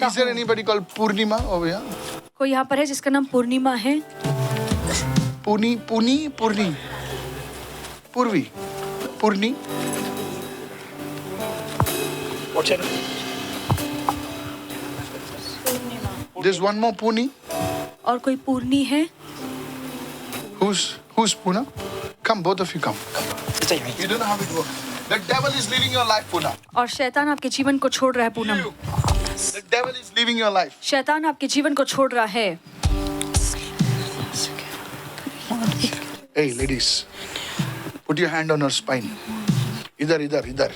Is there anybody called Purnima over here? कोई यहाँ पर है जिसका नाम पूर्णिमा है? Purni, Purvi, Purni. What's your name? There's one more Puni. और कोई पूर्णी है? Who's Puna? Come, both of you come. You don't know how it works. The devil is living your life, Puna. और शैतान आपके जीवन को छोड़ रहा है Poonam. The devil is living your life. शैतान आपके जीवन को छोड़ रहा है। Hey, ladies, put your hand on her spine. Idhar.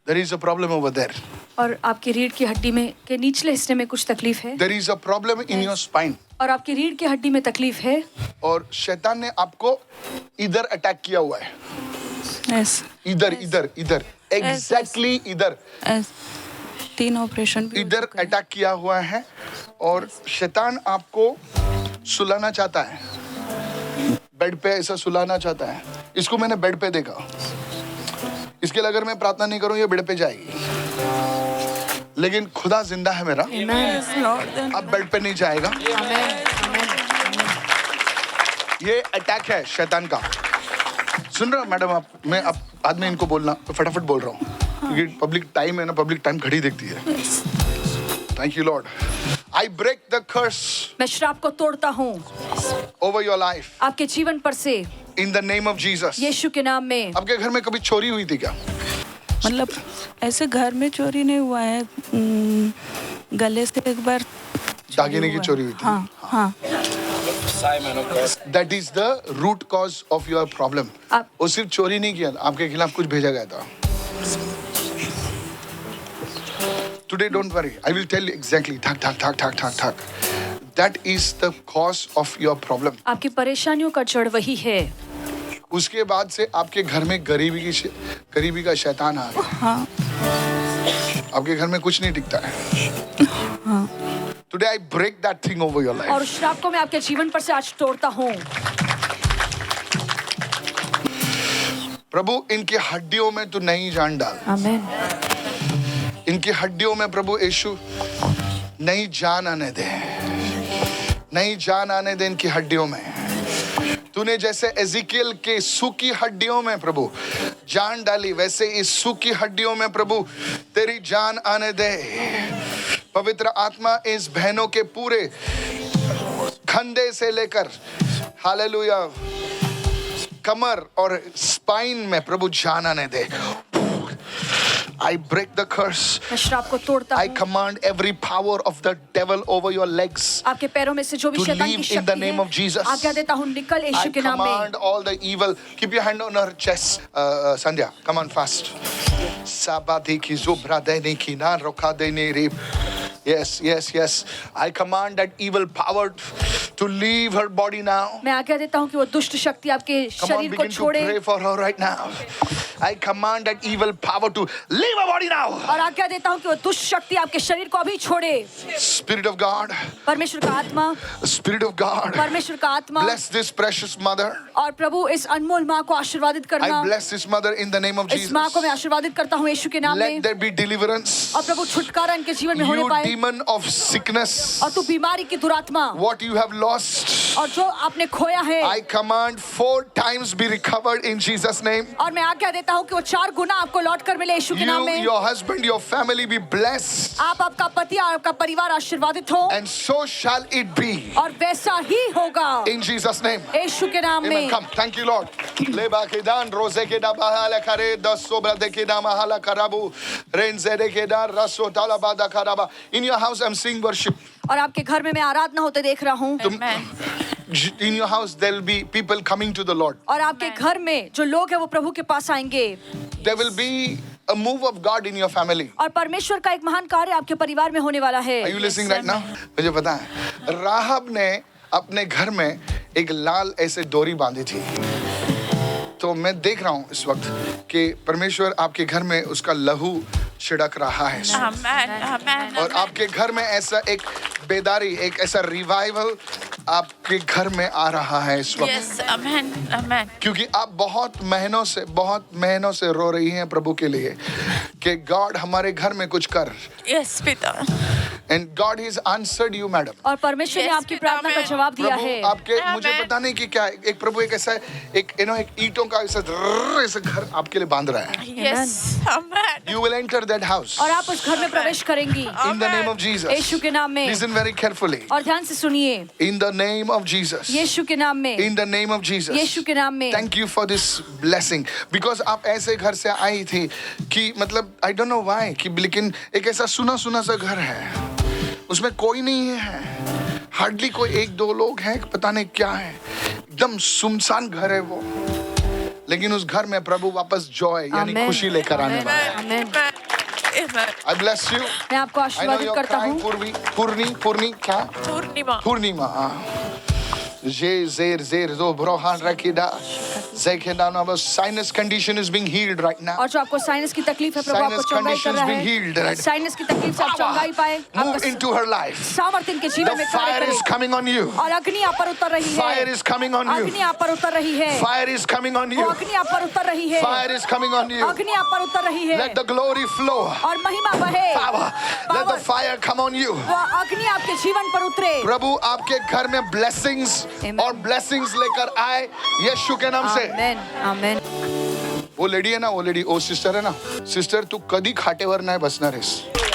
There is a problem over there. और आपकी रीढ़ की हड्डी में के निचले हिस्से में कुछ तकलीफ है। There is a problem in your spine. और आपकी रीढ़ की हड्डी में तकलीफ है। और शैतान ने आपको इधर अटैक किया हुआ है। Yes. इधर एग्जैक्टली इधर 3 ऑपरेशन भी इधर अटैक किया हुआ है और शैतान आपको सुलाना चाहता है, बेड पे ऐसा सुलाना चाहता है। इसको मैंने बेड पे देखा, इसके लिए अगर मैं प्रार्थना नहीं करूं ये बेड पे जाएगी, लेकिन खुदा जिंदा है मेरा, अब बेड पे नहीं जाएगा। ये अटैक है शैतान का। सुन रहे हो मैडम आप? मैं अब बाद में इनको बोलना तो फटाफट बोल रहा हूँ क्योंकि पब्लिक टाइम है ना, पब्लिक टाइम घड़ी देखती है। Thank you lord. I break the curse, मैं श्राप को तोड़ता हूँ ओवर योर लाइफ, आपके जीवन पर से, in the name of Jesus. यीशु के नाम में। आपके घर में कभी चोरी हुई थी क्या? मतलब ऐसे घर में चोरी नहीं हुआ है, गले से एक बार दागिने की चोरी हुई थी। हाँ। That is the root cause of your problem. आप वो सिर्फ चोरी नहीं किया, आपके खिलाफ कुछ भेजा गया था। Today don't worry, I will tell you exactly, ठक। That is the cause of your problem. आपकी परेशानियों का जड़ वही है। उसके बाद से आपके घर में गरीबी का शैतान आ गया। हाँ। आपके घर में कुछ नहीं टिकता है। Today I break that thing over your life. और उस श्राप को मैं आपके जीवन पर से आज तोड़ता हूँ। प्रभु इनकी हड्डियों में तू नई जान डाल। आमीन। इनकी हड्डियों में प्रभु यीशु नई जान आने दे, नई जान आने दे इनकी हड्डियों में। तूने जैसे एजिकियल के सूखी हड्डियों में प्रभु जान डाली, वैसे इस सूखी हड्डियों में प्रभु तेरी जान आने दे। पवित्र आत्मा इस बहनों के पूरे कंधे से लेकर हालेलुया कमर और स्पाइन में प्रभु जान आने दे। I break the curse. मैं श्राप को तोड़ता I हूँ। command every power of the devil over your legs आपके पैरों में से जो भी to शैतान की leave in the शक्ति name है, of Jesus. आज्ञा देता हूँ निकल I यीशु के नाम में। command all the evil. Keep your hand on her chest. Sandhya, come on fast. Sabati ki zubra deni ki na roka deni rib. Yes. I command that evil power to leave her body now. मैं आज्ञा देता हूँ कि वो दुष्ट शक्ति आपके Come on, शरीर को begin to छोड़े। pray for her right now. I command that evil power to leave her body now. और आज्ञा देता हूँ कि वो दुष्ट शक्ति आपके शरीर को अभी छोड़े। Spirit of God, परमेश्वर का आत्मा, Spirit of God, परमेश्वर का आत्मा। bless this precious mother. और प्रभु इस अनमोल माँ को आशीर्वादित करना। I bless this mother in the name of इस Jesus. माँ को मैं आशीर्वादित करता हूँ यीशु के नाम में। Let there be deliverance. और प्रभु छुटकारा इनके जीवन में होने You पाए। demon of sickness, और तू बीमारी की दुरात्मा, what you have lost, और जो आपने खोया है, I command 4 times be recovered in Jesus' name. और मैं आज्ञा देता हूँ कि वो 4 गुना आपको लौट कर मिले यीशु के नाम You, में। your husband, your family be blessed, आप, आपका पति और आपका परिवार आशीर्वादित हो, and so shall it be और वैसा ही होगा in Jesus' name. यीशु के नाम Amen. में। Come, thank you, Lord. Leba kedan rose keda bahala kare das sobra de keda mahala karabu renze de keda raso talaba da karaba. In your house, I'm seeing worship. और आपके घर में मैं आराधना होते देख रहा हूँ। In your house, there will be people coming to the Lord. और आपके घर में जो लोग हैं वो प्रभु के पास आएंगे। There will be a move of God in your family. और परमेश्वर का एक महान कार्य आपके परिवार में होने वाला है। Are you listening right now? मुझे पता है, राहब ने अपने घर में एक लाल ऐसे डोरी बांधी थी। तो मैं देख रहा हूँ इस वक्त कि परमेश्वर आपके घर में उसका लहू छिड़क रहा है। आमेन। और आपके घर में ऐसा एक बेदारी, एक ऐसा रिवाइवल आपके घर में आ रहा है इस वक्त। Yes, amen, amen. क्योंकि आप बहुत महीनों से रो रही हैं प्रभु के लिए कि गॉड हमारे घर में कुछ कर। Yes, पिता. And God has answered you madam. और परमेश्वर ने Yes, आपकी प्रार्थना का Amen. जवाब दिया प्रभु है। आपके मुझे Amen. पता नहीं कि क्या है, एक प्रभु एक ऐसा एक ईंटों का ऐसा घर आपके लिए बांध रहा है। Yes, amen. You will enter that house और आप उस घर में प्रवेश करेंगी in the name of Jesus. यीशु के नाम में। Listen very carefully. और ध्यान से सुनिए, in the name of Jesus. यीशु के नाम में, in the name of Jesus. यीशु के नाम में। Thank you for this blessing because आप ऐसे घर से आई थी कि मतलब आई डोंट नो व्हाई कि लेकिन एक ऐसा सुना सा घर है, उसमें कोई नहीं है, हार्डली कोई एक दो लोग हैं, पता नहीं क्या है, एकदम सुनसान घर है वो, लेकिन उस घर में प्रभु वापस जॉय यानी Amen. खुशी लेकर आने Amen. वाला है। Amen. Amen. I bless you. मैं आपको आई नो आशीर्वादित यू आर करता क्राइंग। हूँ। पूर्णी क्या? Purnima. Zero do brohan rakida. Sinus condition is being healed right now. और जो आपको साइनस की तकलीफ है, प्रभु Sinus आपको चंगाई कर condition is रहा being healed है। right now. साइनस की तकलीफ से आप चंगाई पाए। Move आपका into her life. सामर्थ्य इनके जीवन The में कार्य fire is करे। coming on you. और अग्नि आप पर उतर रही है। Fire is coming on you. अग्नि आप पर उतर रही है। Fire is coming on वो you. अग्नि आप पर उतर रही है। Fire is coming on you. अग्नि आप पर उतर रही है। Let the glory flow. और महिमा बहे। Power. Let the fire come on you. वो अग्नि आपके जीवन पर उतरे। प्रभु आपके घर में blessings Amen. और blessings लेकर आए यीशु के नाम से। आमेन, आमेन। वो लेडी है ना, वो लेडी, वो सिस्टर है ना, सिस्टर तू कदी खाटेवर नाही बसणार आहेस।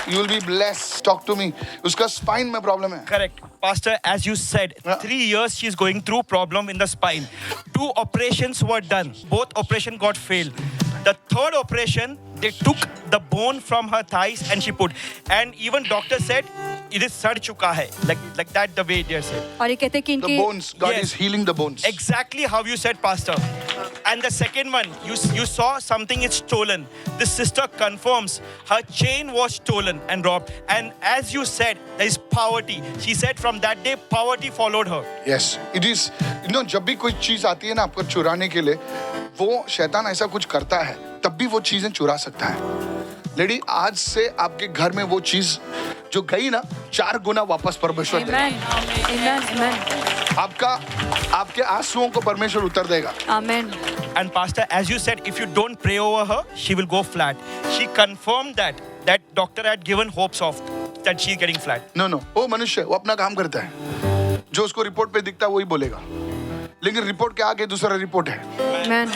You will be blessed. Talk to me. उसका spine में problem है। Correct. Pastor, as you said, Yeah. 3 years she's going through problem in the spine. 2 operations were done. Both operation got failed. The third operation, they took the bone from her thighs and she put. And even doctor said, it is sar chuka hai. Like that, the way they said. और ये कहते हैं कि The इनकी bones, God Yes. is healing the bones. Exactly how you said, Pastor. And the second one, you saw something is stolen. This sister confirms her chain was stolen and robbed. And as you said, there is poverty. She said from that day, poverty followed her. Yes, it is. You know, जब भी कोई चीज आती है ना आपको चुराने के लिए, वो शैतान ऐसा कुछ करता है, तब भी वो चीजें चुरा सकता है। लेडी, आज से आपके घर में वो चीज जो गई ना, 4 गुना वापस परमेश्वर देगा। आमेन, आमेन, आमेन, आपके आंसुओं को परमेश्वर उतर देगा। आमेन। And Pastor, as you said, if you don't pray over her, she will go flat. She confirmed that doctor had given hopes of that she's getting flat. No, वो मनुष्य, वो अपना काम करता है, जो उसको रिपोर्ट पे दिखता है वही बोलेगा, लेकिन रिपोर्ट के आगे दूसरा रिपोर्ट है। आमेन,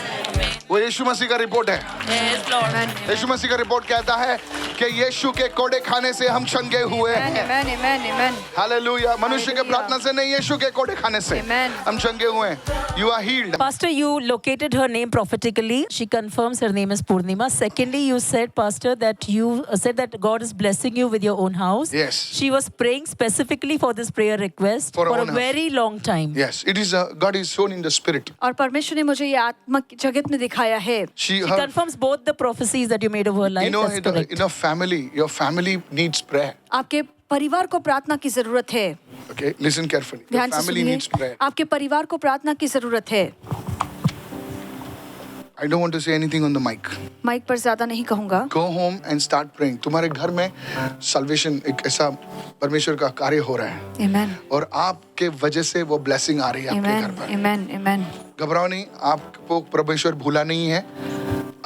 वो यीशु मसीह का रिपोर्ट है। Yes, Lord. आमेन, यीशु मसीह का रिपोर्ट कहता है कि यीशु के कोड़े खाने से हम चंगे हुए हैं। आमेन, आमेन, आमेन। हालेलुया। मनुष्य के Hallelujah. प्रार्थना से नहीं, यीशु के कोड़े खाने से Amen. हम चंगे हुए हैं। You are healed. Pastor, you located her name prophetically. She confirms her name is Purnima. Secondly, you said, Pastor, that you said that God is blessing you with your own house. Yes. She was praying specifically for this prayer request For her for a own house. very long time. Yes, it is God is shown in the spirit. और परमेश्वर ने मुझे ये आत्मिक जगत में दिखाया है। She confirms both the prophecies that you made of her life. you know, That's correct. in a family, your family needs prayer. आपके परिवार को प्रार्थना की जरूरत है। Okay, listen carefully. Your ध्यान से family सुनिए, needs prayer. आपके परिवार को प्रार्थना की जरूरत है। I don't want to say anything on the mic. Mic पर ज्यादा नहीं कहूंगा। Go home and start praying. तुम्हारे घर में salvation एक ऐसा परमेश्वर का कार्य हो रहा है, आमेन, और आपके वजह से वो blessing आ रही है आपके घर आमेन, पर। आमेन, आमेन। घबराओ नहीं, आपको परमेश्वर भूला नहीं है।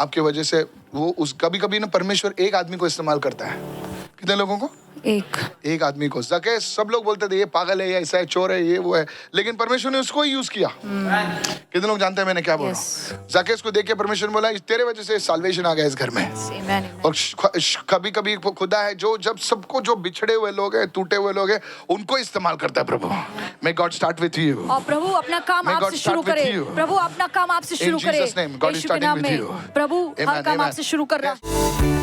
आपके वजह से वो उस कभी ना परमेश्वर एक आदमी को इस्तेमाल करता है। कितने लोगों को? एक आदमी को। ज़केस, सब लोग बोलते थे ये पागल है, ये ऐसा है, चोर है, ये वो है, लेकिन परमेश्वर ने उसको ही यूज किया। कितने लोग जानते हैं मैंने क्या बोला? ज़केस को देख के परमेश्वर ने बोला तेरे वजह से साल्वेशन आ गया इस घर में। आमेन, और कभी खुदा है जो जब सबको, जो बिछड़े हुए लोग हैं, टूटे हुए लोग हैं, उनको इस्तेमाल करता है प्रभु। May God start with you. और प्रभु अपना काम May God आपसे शुरू start with करे। you. प्रभु अपना काम आपसे शुरू करे। Jesus' name, God is यीशु के नाम starting with में you. प्रभु हर Amen, काम amen. आपसे शुरू कर रहा है।